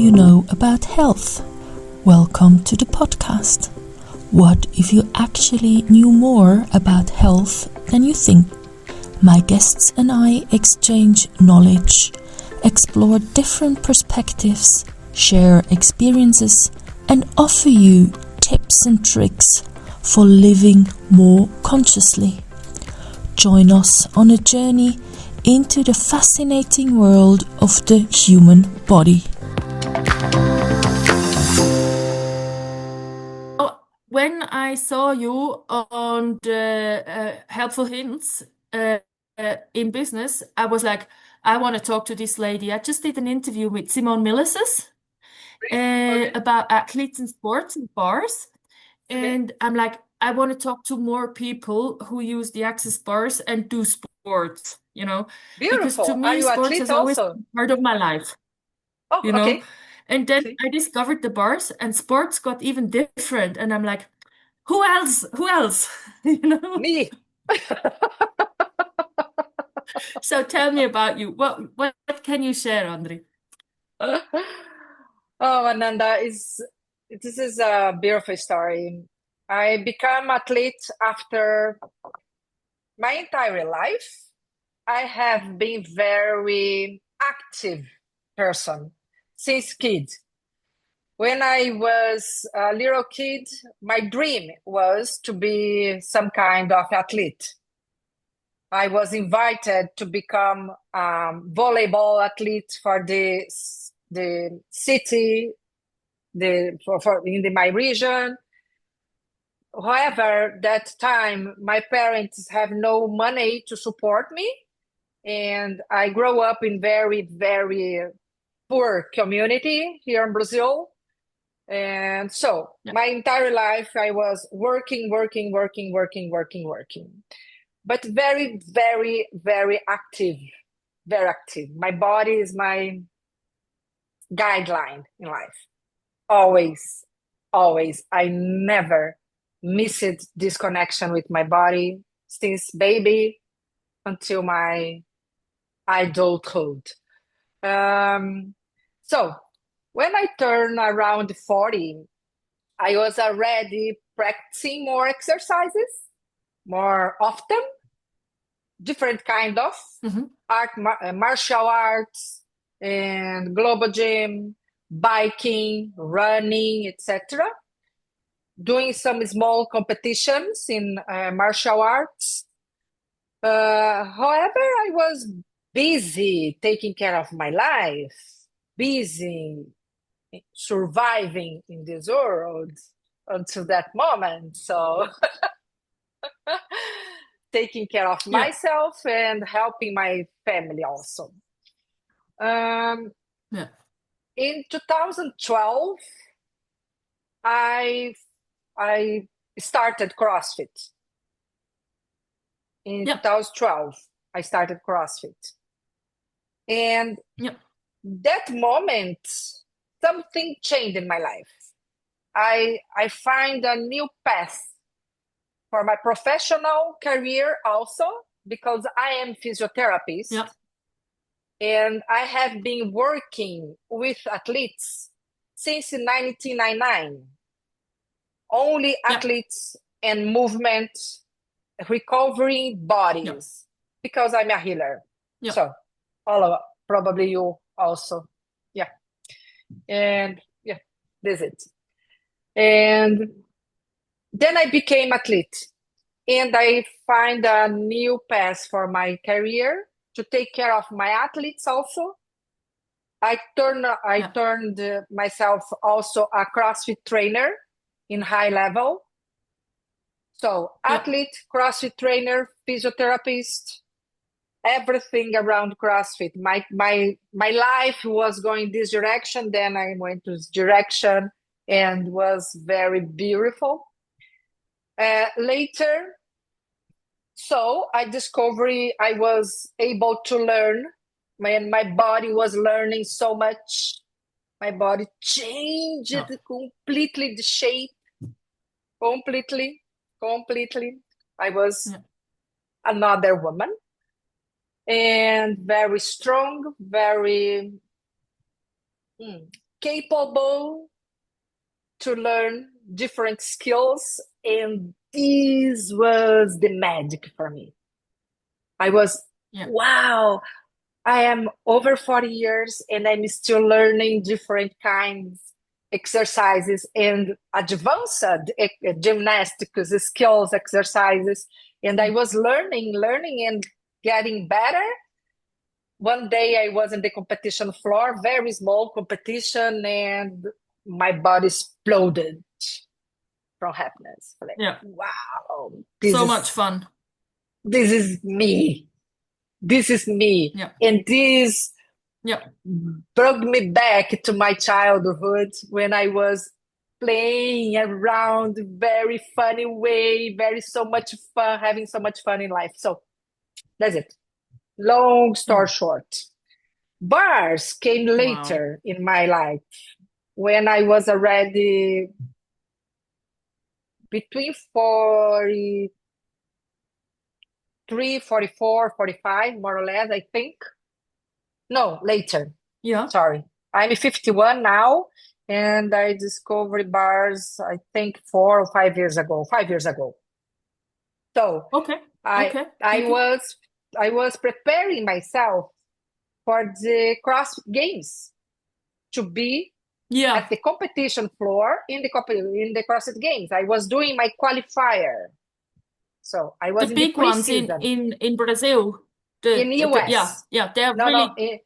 you know about health? Welcome to the podcast. What if you actually knew more about health than you think? My guests and I exchange knowledge, explore different perspectives, share experiences, and offer you tips and tricks for living more consciously. Join us on a journey into the fascinating world of the human body. When I saw you on the helpful hints in business, I was like, I want to talk to this lady. I just did an interview with Simone Millises about athletes and sports and bars. And I'm like, I want to talk to more people who use the access bars and do sports, you know, because to Beautiful. Are me, you sports athlete has always also? been part of my life, Oh, you know. okay. And then See? I discovered the bars and sports got even different. And I'm like, who else? Who else? You know? Me. So tell me about you. What can you share, Andre? Oh, Ananda, this is a beautiful story. I become athlete after my entire life. I have been very active person since kid. When I was a little kid, my dream was to be some kind of athlete. I was invited to become volleyball athlete for the city, for in my region. However, that time my parents have no money to support me, and I grew up in very poor community here in Brazil. And so my entire life I was working, but very active, very active. My body is my guideline in life. Always, always. I never missed this connection with my body since baby until my adulthood. So when I turned around 40, I was already practicing more exercises more often, different kind of martial arts and global gym, biking, running, etc. Doing some small competitions in martial arts. However, I was busy taking care of my life, busy surviving in this world until that moment. So taking care of myself and helping my family also. In 2012, I started CrossFit. In 2012, I started CrossFit. And that moment, something changed in my life. I find a new path for my professional career also, because I am physiotherapist. And I have been working with athletes since 1999. Only athletes and movement, recovering bodies, because I'm a healer. So probably you also. And this is it. And then I became athlete, and I find a new path for my career to take care of my athletes also. I turned myself also a CrossFit trainer in high level. So athlete, CrossFit trainer, physiotherapist, everything around CrossFit. My life was going this direction, then I went to this direction, and was very beautiful. Later, so I discovered I was able to learn. My body was learning so much. My body changed completely the shape. Completely. I was another woman. And very strong, very capable to learn different skills. And this was the magic for me. I was, Yeah. wow, I am over 40 years and I'm still learning different kinds exercises and advanced gymnastics skills exercises. And I was learning and getting better. One day I was in the competition floor, very small competition, and my body exploded from happiness. Like, Yeah. wow, So much fun. this is me. This is me. Yeah. And this Yeah. brought me back to my childhood when I was playing around very funny way, very so much fun, having so much fun in life. So that's it. Long story short. Bars came Wow. later in my life when I was already between 43, 44, 45, more or less, I think. No, later. Yeah. Sorry. I'm 51 now, and I discovered bars, I think 4 or 5 years ago. 5 years ago. So Okay. I Okay. I Thank you. was preparing myself for the CrossFit Games to be Yeah. at the competition floor in the CrossFit Games. I was doing my qualifier. So I was The in the big ones preseason in Brazil. in Yeah, US. yeah, they're No, really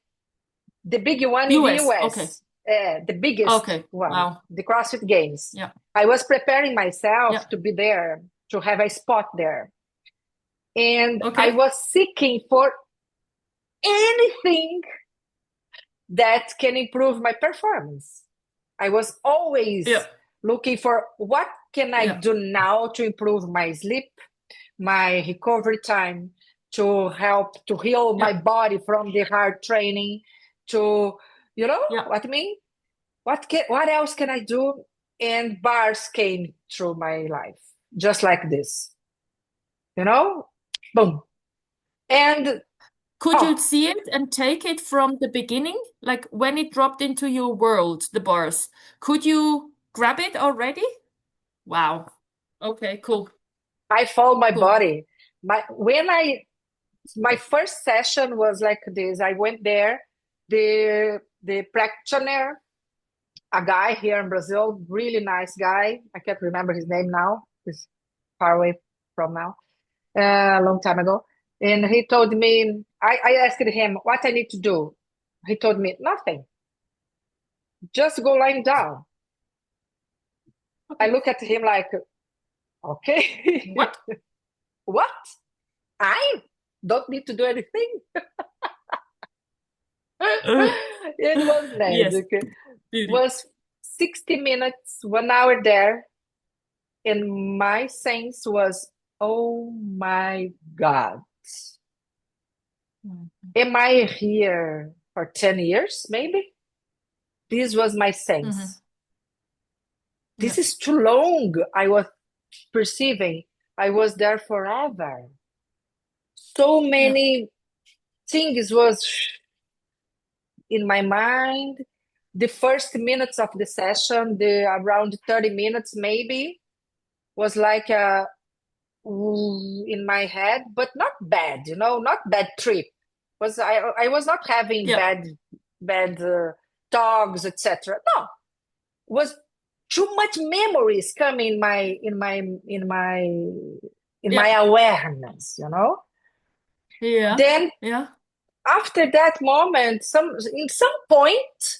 the big one in the US. Okay. US. The biggest Okay. one, Wow. the CrossFit Games. Yeah. I was preparing myself Yeah. to be there, to have a spot there. And I Okay. was seeking for anything that can improve my performance. I was always Yeah. looking for what can I Yeah. do now to improve my sleep, my recovery time, to help to heal my Yeah. body from the hard training, to Yeah. what I mean? What else can I do? And bars came through my life just like this, boom. And Could you oh, see it and take it from the beginning? Like when it dropped into your world, the bars. Could you grab it already? Wow. Okay, cool. I found my Cool. body. My first session was like this. I went there. The practitioner, a guy here in Brazil, really nice guy. I can't remember his name now. He's far away from now, a long time ago. And he told me, I asked him what I need to do. He told me nothing. Just go lying down. I Okay. look at him like, okay, What? what? I don't need to do anything. It was Yes. magic. It Beauty. was 60 minutes, 1 hour there. And my sense was, oh my God, am I here for 10 years, maybe? This was my Mm-hmm. sense. Yeah. This is too long. I was perceiving I was there forever. So Yeah. many things was in my mind. The first minutes of the session, the around 30 minutes maybe, was like a in my head, but not bad, not bad trip. I was not having Yeah. bad dogs, etc. No, was too much memories coming in my Yeah. awareness, Yeah. Then Yeah. after that moment, in some point,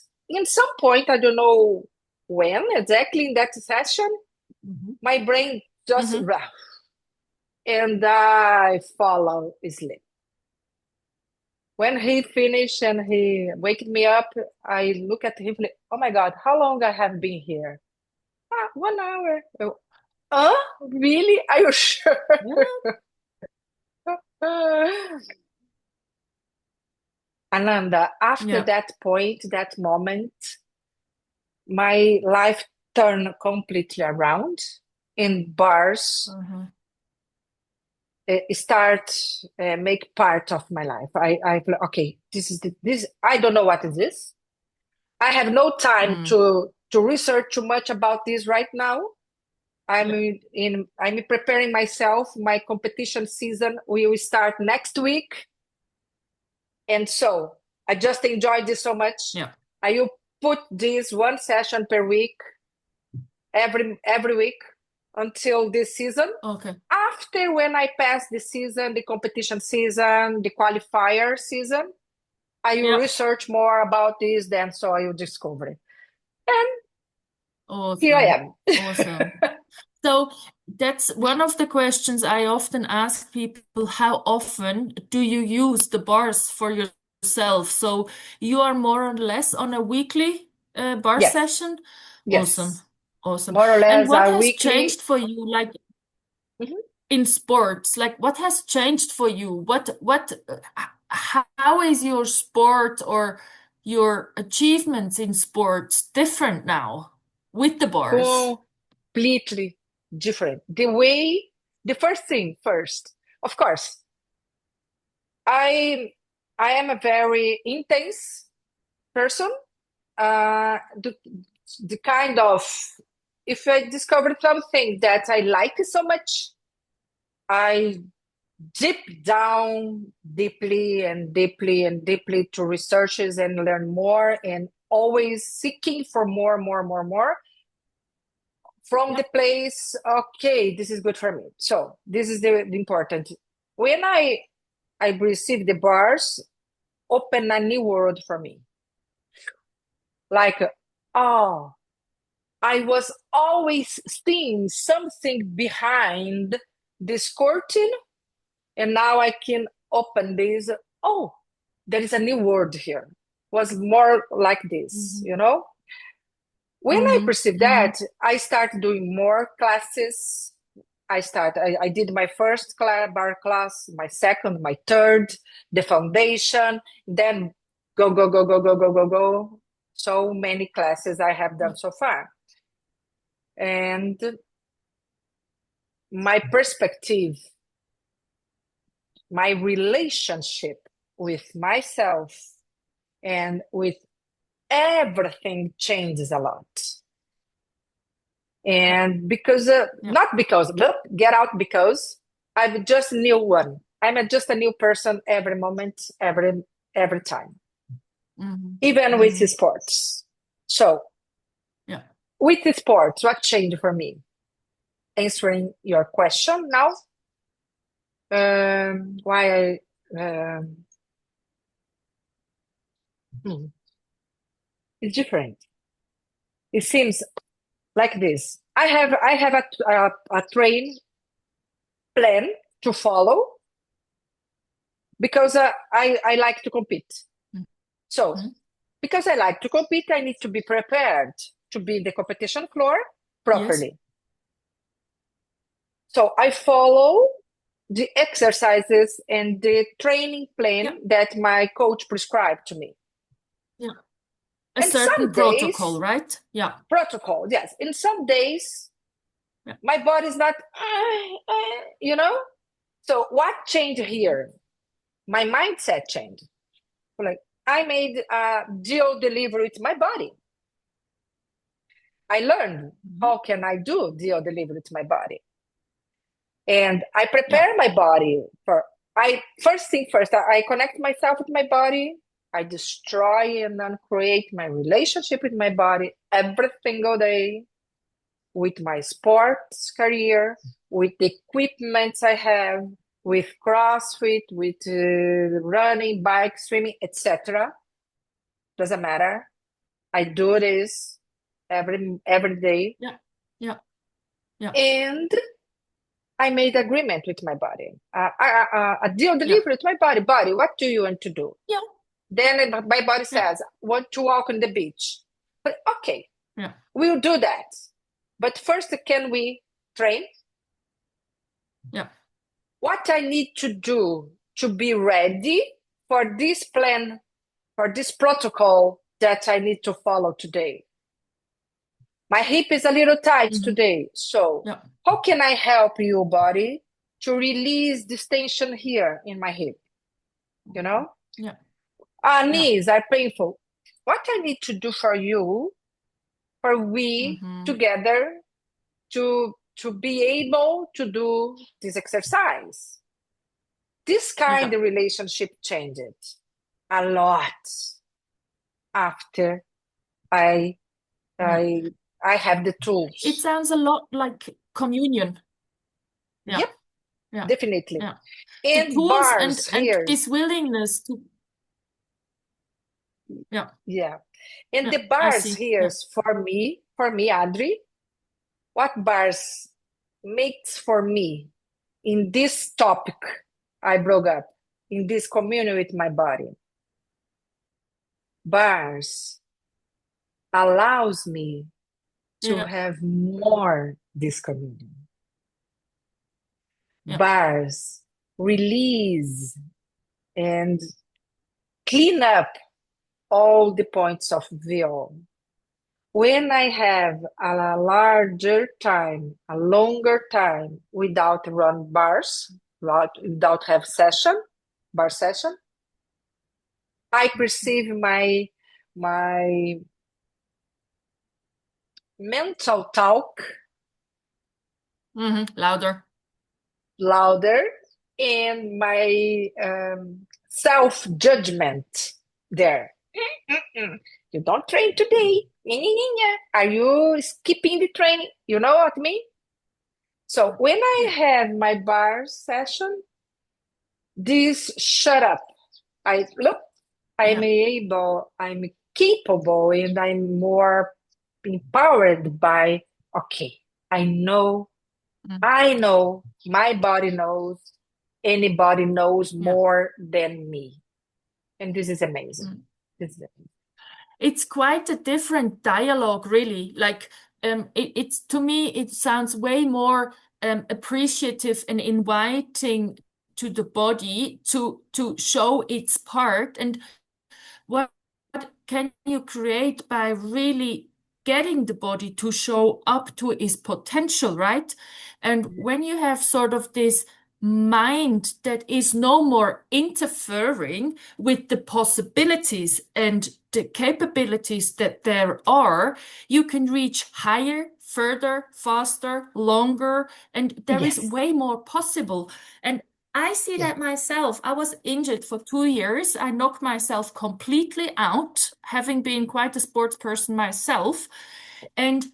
I don't know when exactly in that session, my brain just Mm-hmm. and I follow sleep. When he finished and he waked me up, I look at him like, oh my God, how long I have been here? 1 hour. Really? Are you sure? Ananda, after Yeah. that point, that moment, my life turned completely around in bars. Uh-huh. Start make part of my life. I okay. This. I don't know what is this. I have no time to research too much about this right now. I'm preparing myself. My competition season will start next week. And so I just enjoyed this so much. Yeah. I will put this one session per week, every week until this season. Okay. After, when I pass the season, the competition season, the qualifier season, I will research more about this then, so I will discover it. And here I am. Awesome. So that's one of the questions I often ask people. How often do you use the bars for yourself? So you are more or less on a weekly bar Yes. session? Yes. Awesome. More or less And what has weekly. changed for you, like in sports? Like what has changed for you? How is your sport or your achievements in sports different now with the bars? Completely different. The first thing first, of course, I am a very intense person. The kind of, if I discover something that I like so much, I deep down deeply and deeply and deeply to researches and learn more, and always seeking for more from the place. Okay, this is good for me. So this is the important. When I received the bars, open a new world for me. Like, oh, I was always seeing something behind this curtain, and now I can open this. Oh, there is a new world here. Was more like this, you know? When I perceived that, I started doing more classes. I did my first bar class, my second, my third, the foundation, then go. So many classes I have done so far. And my perspective, my relationship with myself and with everything changes a lot. And because, not because, but get out, because I'm just a new one. Just a new person every moment, every time. Even with the sports. So, with the sports, what changed for me? Answering your question now, why it's different. It seems like this. I have a train plan to follow because I like to compete. So because I like to compete, I need to be prepared to be in the competition floor properly. Yes. So I follow the exercises and the training plan that my coach prescribed to me. Yeah. A certain protocol, right? Yeah. Protocol, yes. In some days, my body's not, you know? So what changed here? My mindset changed. Like, I made a deal delivery with my body. I learned how can I do deal delivery with my body. And I prepare my body for, first thing first, I connect myself with my body. I destroy and then create my relationship with my body every single day, with my sports career, with the equipments I have, with CrossFit, with running, bike, swimming, etc. Doesn't matter. I do this every day. Yeah. And I made agreement with my body. A deal delivery with my body. Body, what do you want to do? Yeah. Then my body says, want to walk on the beach. But okay, we'll do that. But first, can we train? Yeah. What I need to do to be ready for this plan, for this protocol that I need to follow today. My hip is a little tight today. So how can I help you, body, to release this tension here in my hip? You know? Yeah. Our knees are painful. what I need to do for you, for we together to be able to do this exercise. This kind of relationship changed a lot after I have the tools. It sounds a lot like communion. Yeah. Yep, Yeah. definitely. Yeah. And The tools bars and here. this willingness to Yeah. And yeah, the I bars see. here Yeah. for me, Adri, what bars makes for me in this topic I brought up, in this communion with my body. Bars allows me to Yeah. have more this communion. Yeah. Bars release and clean up all the points of view. When I have a larger time, a longer time without run bars, without have bar session, I perceive my mental talk Louder. and my self-judgment there. You don't train today. Are you skipping the training? You know what I mean? So when I have my bar session, this shut up. I'm able, I'm capable, and I'm more empowered by, okay, I know, my body knows, anybody knows more than me. And this is amazing. This is amazing. It's quite a different dialogue, really. Like, it's to me, it sounds way more appreciative and inviting to the body to show its part. And what can you create by really getting the body to show up to its potential, right? And when you have sort of this mind that is no more interfering with the possibilities and the capabilities that there are, you can reach higher, further, faster, longer, and there is way more possible. And I see that myself. I was injured for 2 years. I knocked myself completely out, having been quite a sports person myself. And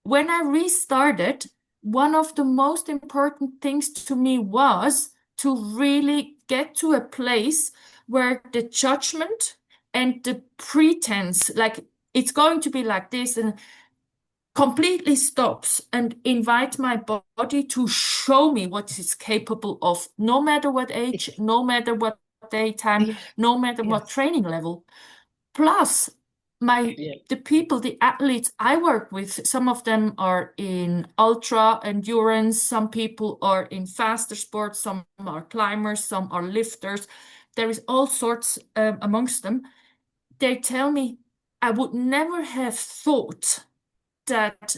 when I restarted, one of the most important things to me was to really get to a place where the judgment and the pretense, like it's going to be like this, and completely stops and invite my body to show me what it's capable of, no matter what age, no matter what daytime, no matter what training level. Plus, the people, the athletes I work with, some of them are in ultra endurance, some people are in faster sports, some are climbers, some are lifters. There is all sorts amongst them. They tell me, I would never have thought that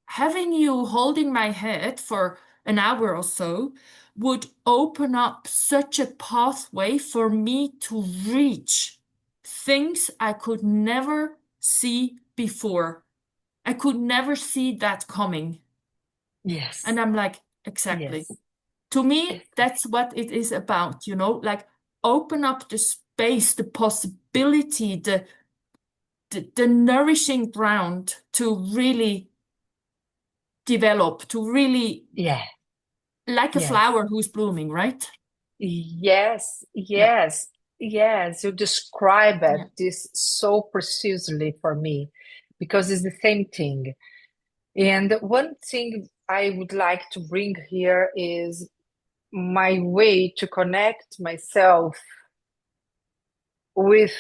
having you holding my head for an hour or so would open up such a pathway for me to reach things I could never see before. I could never see that coming. Yes. And I'm like, exactly. Yes. To me, that's what it is about, like open up the space, the possibility, the nourishing ground to really develop, to really, like a flower who's blooming, right? Yes. You describe this so precisely for me, because it's the same thing. And one thing I would like to bring here is my way to connect myself with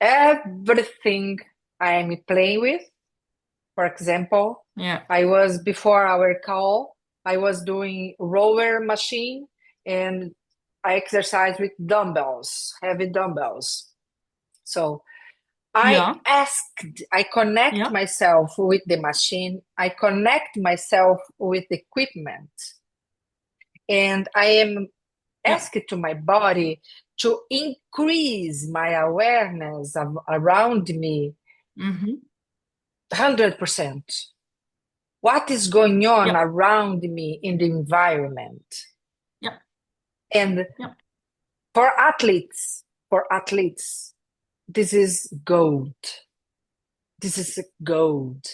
everything I'm playing with. For example, before our call, I was doing rower machine, and I exercise with dumbbells, heavy dumbbells. So I connect myself with the machine, I connect myself with equipment, and I am asked to my body to increase my awareness around me 100%. What is going on around me in the environment? Yeah. And for athletes, this is gold. This is gold,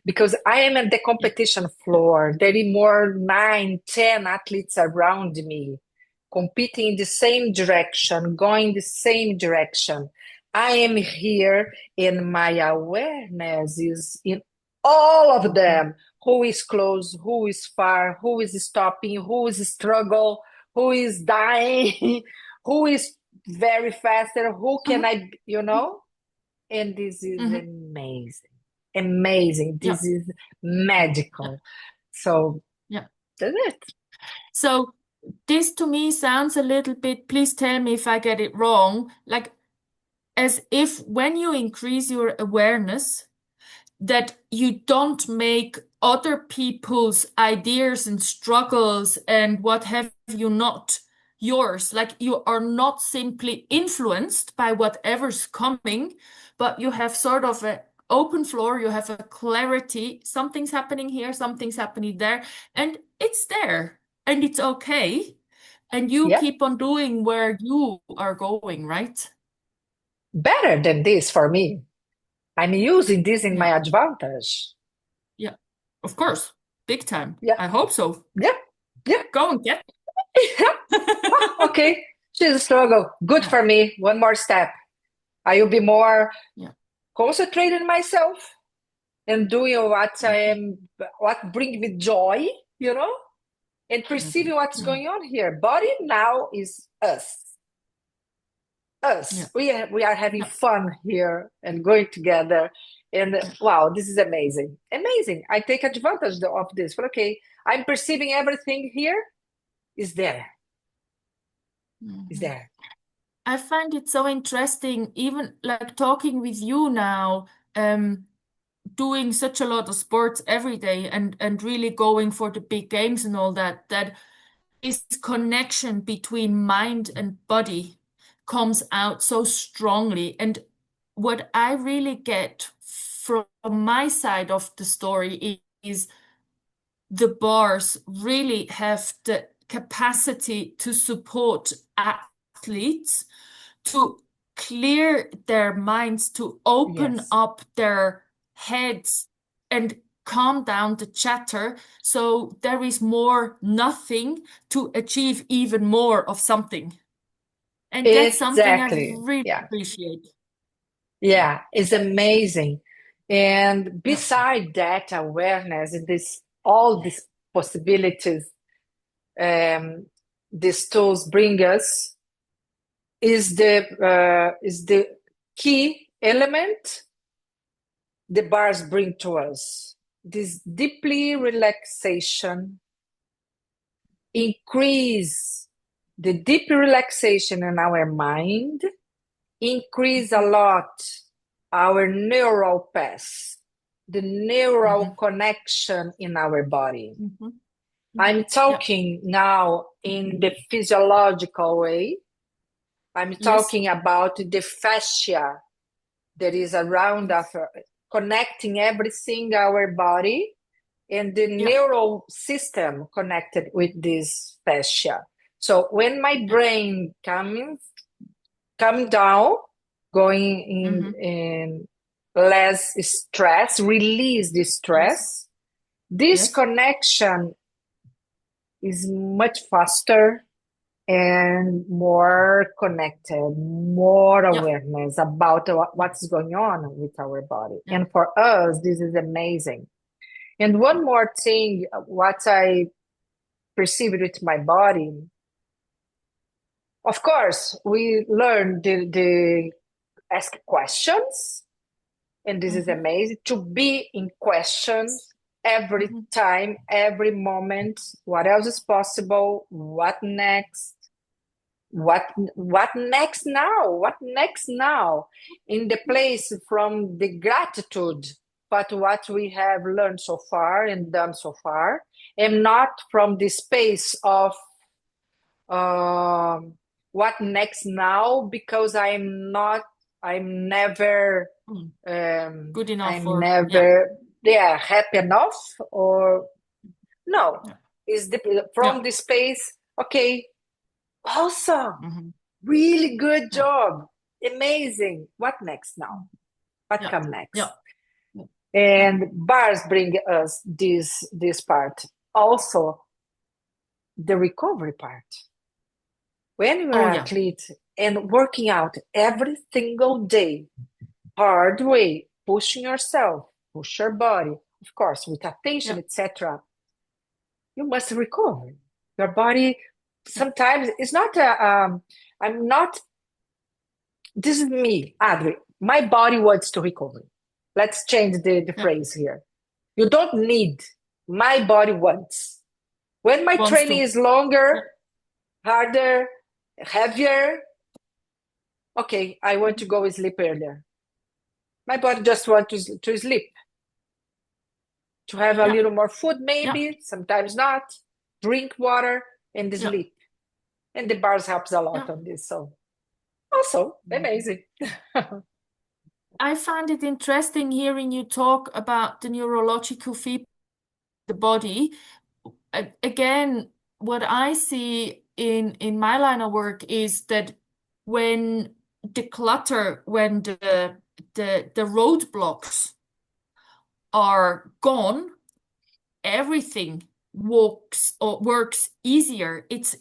because I am at the competition floor. There are more 9, 10 athletes around me competing in the same direction, going the same direction. I am here and my awareness is in all of them. Who is close, who is far, who is stopping, who is struggle, who is dying, who is very faster, who can I, And this is amazing. This is magical. So that's it. So this to me sounds a little bit, please tell me if I get it wrong, like as if when you increase your awareness, that you don't make other people's ideas and struggles and what have you not yours. Like you are not simply influenced by whatever's coming, but you have sort of an open floor, you have a clarity, something's happening here, something's happening there, and it's there, and it's okay. And you keep on doing where you are going, right? Better than this for me. I'm using this in my advantage. Yeah, of course. Big time. Yeah. I hope so. Yeah. Go and get Okay. She's a struggle. Good for me. One more step. I will be more concentrated myself and doing what brings me joy, and perceiving what's going on here. Body now is us. We are having fun here and going together. And wow, this is amazing. I take advantage of this. But okay, I'm perceiving everything here is there. Is there. I find it so interesting, even like talking with you now, doing such a lot of sports every day and really going for the big games and all that this connection between mind and body comes out so strongly. And what I really get from my side of the story is the bars really have the capacity to support athletes to clear their minds, to open up their heads and calm down the chatter, so there is more nothing to achieve even more of something. And that's something I really appreciate. Yeah, it's amazing. And beside that awareness and all these possibilities these tools bring us is the key element the bars bring to us. This deeply relaxation, increase the deep relaxation in our mind, increase a lot our neural path, the neural connection in our body. I'm talking now in the physiological way. I'm talking about the fascia that is around us, connecting everything our body, and the neural system connected with this fascia. So when my brain come down, going in less stress, release the stress, this connection is much faster and more connected, more awareness about what's going on with our body. And for us, this is amazing. And one more thing, what I perceived with my body, of course, we learn the ask questions, and this is amazing, to be in question every time, every moment. What else is possible? What next? What next now? What next now? In the place from the gratitude, but what we have learned so far and done so far, and not from the space of what next now, because I'm never, Good enough I'm for, never, yeah, happy enough, or no, yeah, is yeah. from the space, okay, awesome, Mm-hmm. really good Yeah, job, amazing. What next now? What yeah, come next? yeah, yeah, yeah. And bars bring us this part. Also, the recovery part. When you Oh, are an yeah, athlete and working out every single day, hard way, pushing yourself, push your body, of course, with attention, yeah, etc., you must recover. Your body yeah, sometimes it's not I'm not, this is me, Adri. My body wants to recover. Let's change the yeah. phrase here. You don't need, my body wants. When my Wants training to. is longer, Yeah. harder, heavier, okay, I want to Mhm. go sleep earlier. My body just wants to sleep, to have a Yeah, little more food, yeah, maybe, sometimes not, drink water and yeah, sleep. And the bars helps a yeah. lot on this. So also Mhm. amazing. I find it interesting hearing you talk about the neurological feedback of the body. Again, what I see in my line of work is that when the clutter, when the roadblocks are gone, everything walks or works easier. It's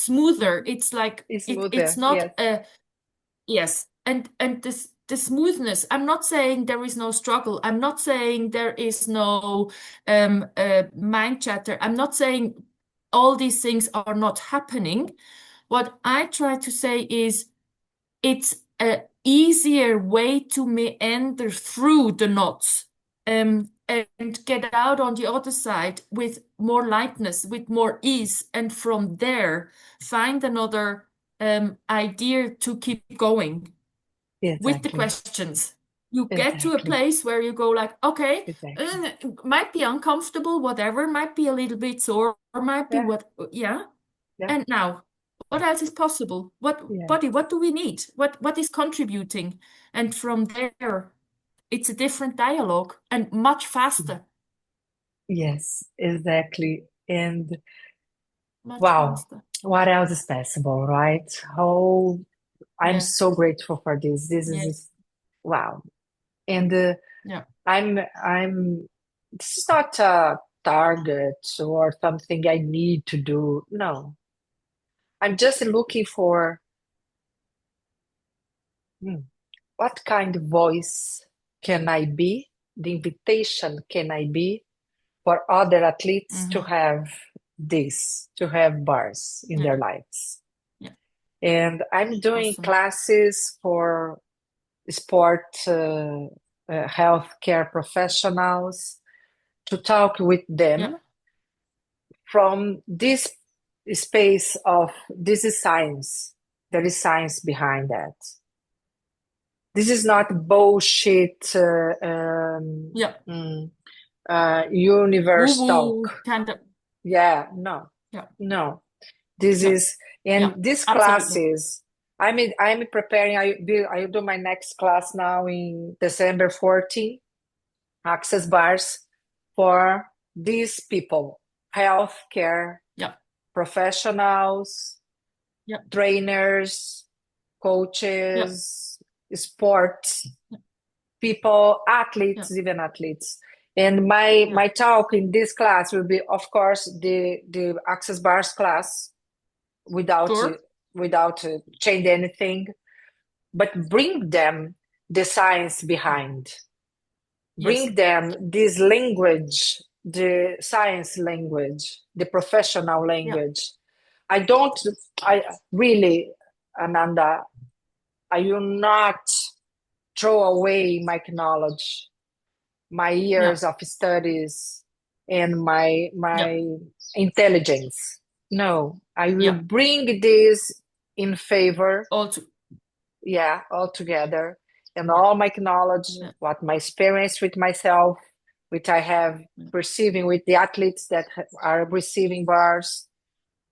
smoother. It's like It's it's smoother, not yes. a yes. And this the smoothness. I'm not saying there is no struggle. I'm not saying there is no mind chatter. I'm not saying all these things are not happening. What I try to say is it's a easier way to meander through the knots, and get out on the other side with more lightness, with more ease, and from there find another idea to keep going with the Exactly. questions. You get to a Exactly. place where you go like, okay, Exactly. might be uncomfortable, whatever, might be a little bit sore, or might be Yeah. what, yeah. Yeah. And now, what else is possible? What Yeah. body, what do we need? What is contributing? And from there, it's a different dialogue and much faster. Yes, exactly. And Much wow, faster. what else is possible, right? Oh, I'm Yes. so grateful for this. This is Yes. wow. And Yeah. I'm this is not a target or something I need to do. No, I'm just looking for, hmm, what kind of voice can I be? The invitation can I be for other athletes to Mm-hmm. have this, to have bars in Yeah. their lives. Yeah. And I'm doing Awesome. classes for sport healthcare professionals to talk with Yeah. them from this space of, this is science. There is science behind that. This is not bullshit Yeah. Woo universe woo talk. kind of. Yeah, no, Yeah. no. This Yeah. is, and Yeah. these Absolutely. classes, I'm preparing. I do my next class now in December 14, access bars for these people, healthcare Yeah. professionals, Yeah. trainers, Yeah. coaches, sports Yeah. people, Yeah. athletes, even athletes. And my Yeah. my talk in this class will be, of course, the access bars class, without Sure. change anything, but bring them the science behind, Yes. bring them this language, the science language, the professional Yeah. language. I don't, I really, Ananda, I will not throw away my knowledge, my Yeah. years of studies, and my Yeah. intelligence. No, I will Yeah. bring this in favor, Also. yeah, all together, and Yeah. all my knowledge, Yeah. what my experience with myself, which I have Yeah. perceiving with the athletes that are receiving bars.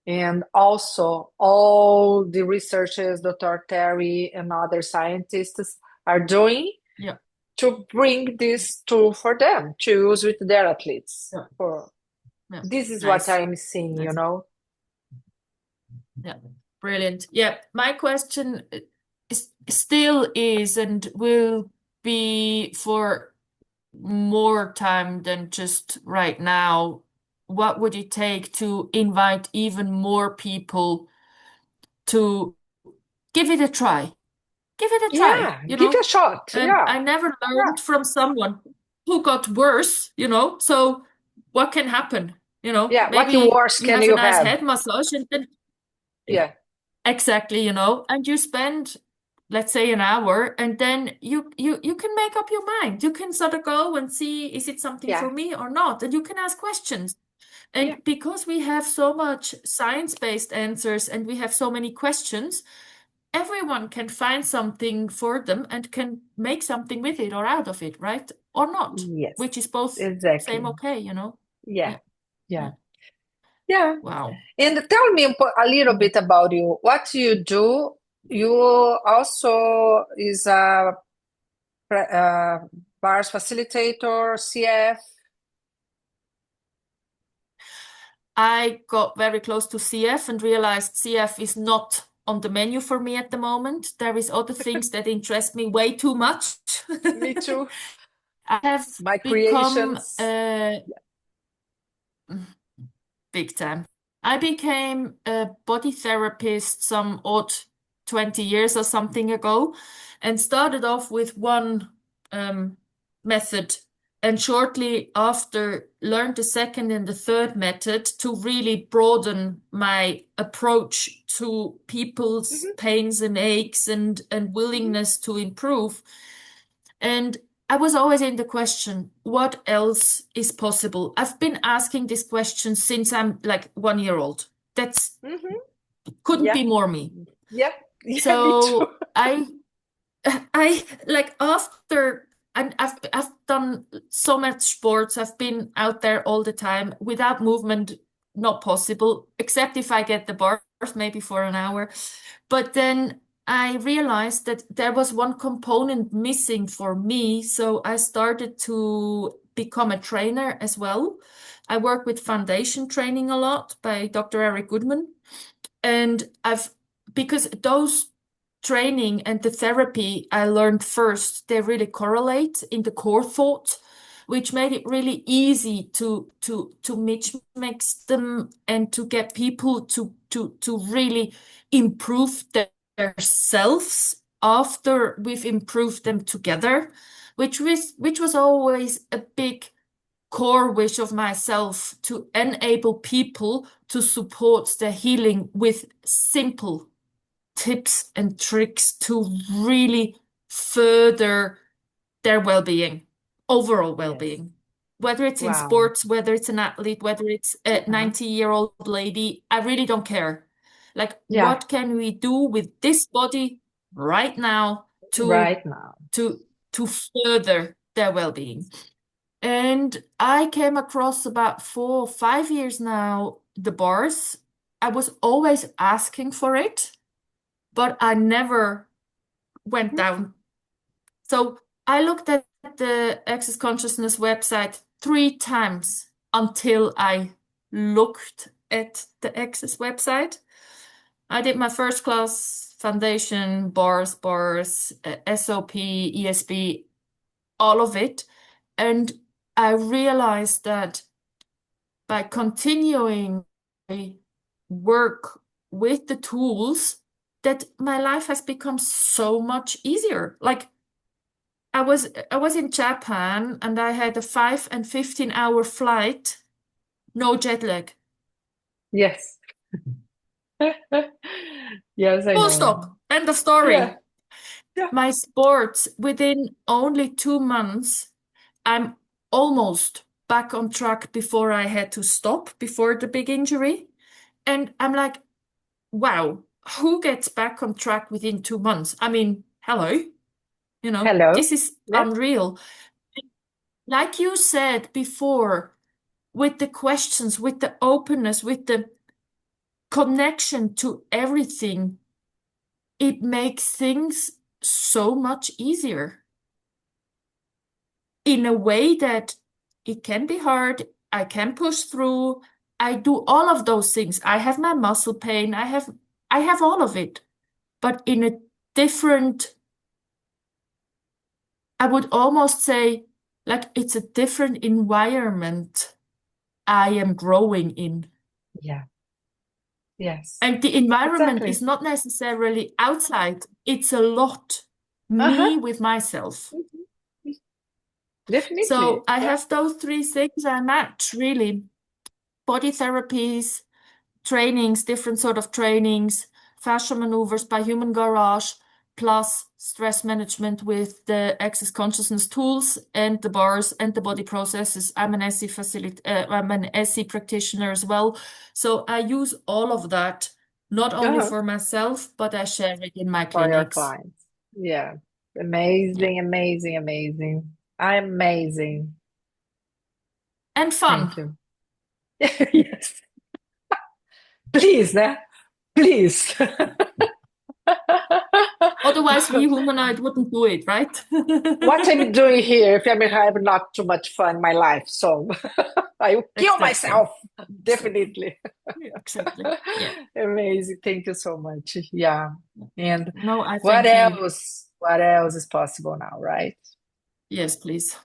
And also, all the researchers, Dr. Terry and other scientists are doing Yeah. to bring this tool for them to use with their athletes. Yeah. For Yeah. this is what Nice. I'm seeing, Nice. Yeah. Brilliant. Yeah. My question still is and will be for more time than just right now. What would it take to invite even more people to give it a try? Give it a try, Yeah, give it a shot. And Yeah, I never yeah, learned from someone who got worse, So what can happen? yeah. What Maybe worse you can have a you nice have? head massage and then Yeah, exactly, and you spend, let's say, an hour, and then you can make up your mind. You can sort of go and see, is it something yeah, for me or not? And you can ask questions. yeah, And because we have so much science-based answers and we have so many questions, everyone can find something for them and can make something with it or out of it, right? Or not, yes, which is both same exactly. okay. Yeah, Yeah, yeah, yeah. yeah. Wow. And tell me a little bit about you. What you do? You also is a bars facilitator, CF. I got very close to CF and realized CF is not on the menu for me at the moment. There is other things that interest me way too much. Me too. I have My become creations. big time. I became a body therapist some odd 20 years or something ago and started off with one method and shortly after learned the second and the third method to really broaden my approach to people's Mhm, pains and aches and mhm. willingness to improve. And I was always in the question, what else is possible? I've been asking this question since I'm like 1 year old. That's Mhm. couldn't Yeah. be more me. Yeah. Yeah, me too. So I like after and I've done so much sports. I've been out there all the time without movement, not possible, except if I get the bars maybe for an hour. But then I realized that there was one component missing for me, so I started to become a trainer as well. I work with foundation training a lot by Dr. Eric Goodman, and I've because those training and the therapy I learned first, they really correlate in the core thought, which made it really easy to mix them and to get people to really improve their selves after we've improved them together, which was always a big core wish of myself to enable people to support their healing with simple tips and tricks to really further their well-being, overall Yes. well-being. Whether it's in Wow. sports, whether it's an athlete, whether it's a Uh-huh. 90-year-old lady, I really don't care. Like, Yeah. what can we do with this body right now to Right now. to to further their well-being? And I came across about 4 or 5 years now the bars. I was always asking for it, but I never went Mhm. down. So I looked at the Access Consciousness website 3 times until I looked at the Access website. I did my first class foundation, bars, SOP, ESB, all of it. And I realized that by continuing my work with the tools, that my life has become so much easier. Like I was in Japan and I had a 5 and 15 hour flight, no jet lag. Yes. Yes, I Full know. stop. End of Yeah. story. Yeah. My sports, within only 2 months, I'm almost back on track before I had to stop before the big injury. And I'm like, wow, who gets back on track within 2 months? I mean, hello, Hello. this is Yeah. unreal. Like you said before, with the questions, with the openness, with the connection to everything, it makes things so much easier in a way that it can be hard. I can push through. I do all of those things. I have my muscle pain. I have all of it, but in a different, I would almost say, like it's a different environment I am growing in. Yeah. Yes. And the environment Exactly. is not necessarily outside. It's a lot Uh-huh. me with myself. Definitely. So I Yeah. have those three things I match, really. Body therapies, trainings, different sort of trainings, fascia maneuvers by Human Garage, plus stress management with the Access Consciousness tools and the bars and the body processes. I'm an SE practitioner as well. So I use all of that, not only Uh-huh. for myself, but I share it in my For your clinics. clients. Yeah. Yeah. Amazing, amazing, amazing. Amazing. And fun. Thank you. Yes. Please, né? Please. Otherwise, we humanoid wouldn't do it, right? What I'm doing here if I'm having not too much fun in my life, so I will kill Exactly. myself. Exactly. Definitely. Yeah, exactly. Yeah. Amazing. Thank you so much. Yeah. And No, I what thank you. else? What else is possible now, right? Yes, please.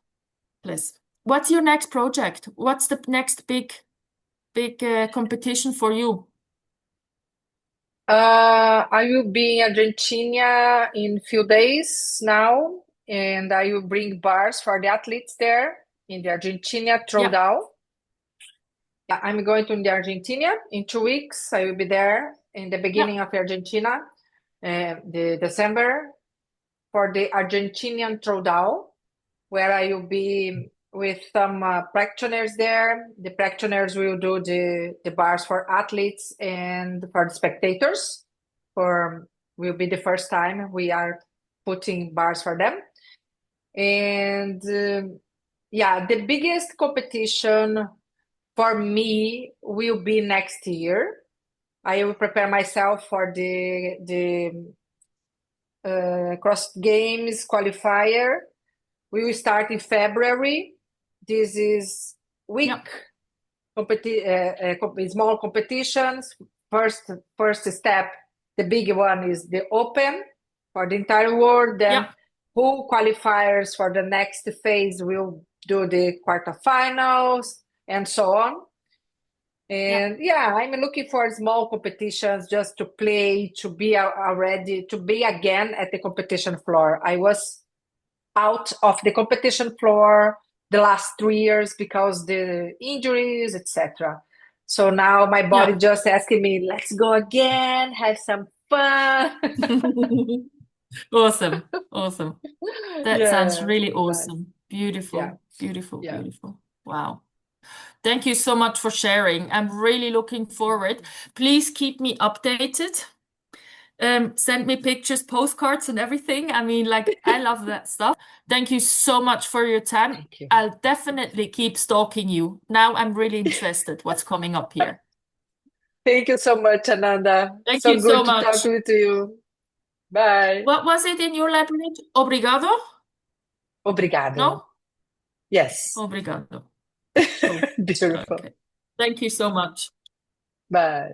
Please. What's your next project? What's the next big competition for you? I will be in Argentina in few days now, and I will bring bars for the athletes there in the Argentina Yeah. throwdown. Yeah, I'm going to the Argentina in 2 weeks. I will be there in the beginning of Argentina, the December, for the Argentinian throwdown, where I will be with some practitioners there. The practitioners will do the bars for athletes and for the spectators. Will be the first time we are putting bars for them. And yeah, the biggest competition for me will be next year. I will prepare myself for the Cross Games qualifier. We will start in February. This is week small competitions. First step, the big one is the Open for the entire world. Then who qualifiers for the next phase will do the quarterfinals and so on. And I'm looking for small competitions just to play, to be already, to be again at the competition floor. I was out of the competition floor the last 3 years because the injuries, etc. So now my body just asking me, let's go again, have some fun. Awesome. That sounds really Nice. awesome. Beautiful. Yeah. Beautiful. Wow. Thank you so much for sharing. I'm really looking forward. Please keep me updated. Send me pictures, postcards, and everything. I mean, like, I love that stuff. Thank you so much for your time. Thank you. I'll definitely keep stalking you. Now I'm really interested what's coming up here. Thank you so much, Ananda. Thank So you so good to talk much. to you. Bye. What was it in your language? Obrigado? Obrigado. No? Yes. Obrigado. Cool. Beautiful. Okay. Thank you so much. Bye.